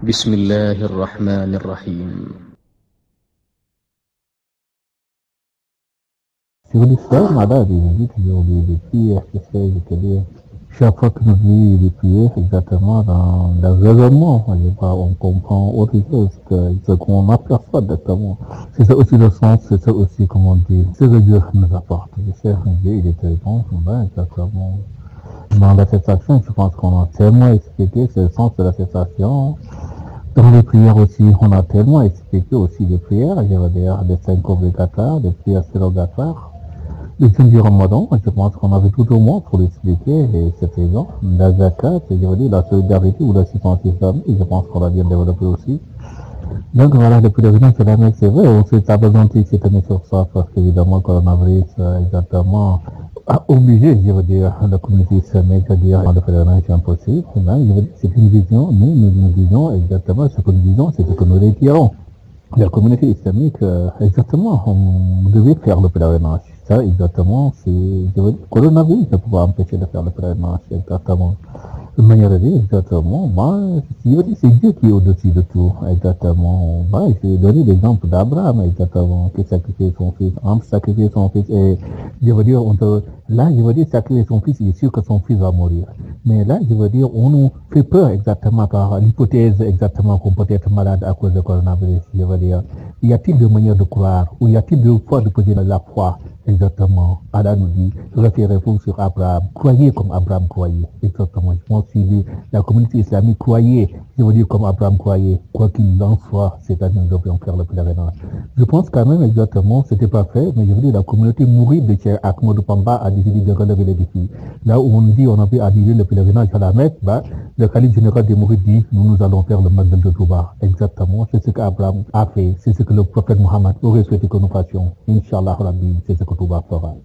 بسم الله الرحمن الرحيم. Sur l'islam, là, des prières qui fait c'est-à-dire chaque fois que nous vivons des prières, exactement dans le raisonnement, on comprend autre chose que ce qu'on aperçoit exactement. C'est ça aussi le sens, c'est ça aussi, comment dire, ce que Dieu nous apporte. Le Cher Dieu, il est très bon, ben, exactement. Dans la cessation, je pense qu'on a tellement expliqué ce sens de la cessation. Dans les prières aussi, on a tellement expliqué aussi les prières, je veux dire, les 5 obligatoires, les prières surrogatoires. Le jeûne du Ramadan, je pense qu'on avait tout au moins pour expliquer cette raison. La zakat, je veux dire, la solidarité ou l'assistance islamique, je pense qu'on l'a bien développé aussi. Donc voilà, le pèlerinage de la Mecque, c'est vrai, on s'est apesanti cette année sur ça parce qu'évidemment, le coronavirus, exactement, a obligé, je veux dire, la communauté islamique à dire que le pèlerinage est impossible. Là, je veux dire, c'est une vision, nous disons exactement ce que nous disons, c'est ce que nous retirons. La communauté islamique, exactement, on devait faire le pèlerinage. Ça, exactement, c'est, je veux dire, le coronavirus ne peut pas empêcher de faire le pèlerinage, exactement. De manière à dire, exactement, moi, je veux dire, c'est Dieu qui est au-dessus de tout, exactement. Moi, je vais donner l'exemple d'Abraham, exactement, qui sacrifie son fils, entre sacrifier son fils et, je veux dire, là, je veux dire, sacrifier son fils, il est sûr que son fils va mourir. Mais là, je veux dire, on nous fait peur exactement par l'hypothèse exactement qu'on peut être malade à cause du coronavirus. Je veux dire, y a-t-il de manière de croire ou y a-t-il de foi de poser la foi? Exactement. Allah nous dit, référez-vous sur Abraham. Croyez comme Abraham croyait. Exactement. Je pense que la communauté islamique croyait, je veux dire comme Abraham croyait. Quoi qu'il en soit, c'est-à-dire nous devrions faire le pèlerinage. Je pense quand même exactement, c'était pas fait, mais je veux dire, la communauté mouride de Cheikh Ahmadou Bamba a décidé de relever les défis. Là où on dit on avait annulé le pèlerinage à la Mecque, bah, le calife général des mourides dit, nous allons faire le Magdal de Touba. Exactement. C'est ce qu'Abraham a fait. C'est ce que le prophète Mohammed aurait souhaité que nous fassions. Inch'Allah, c'est ce que Touba fera.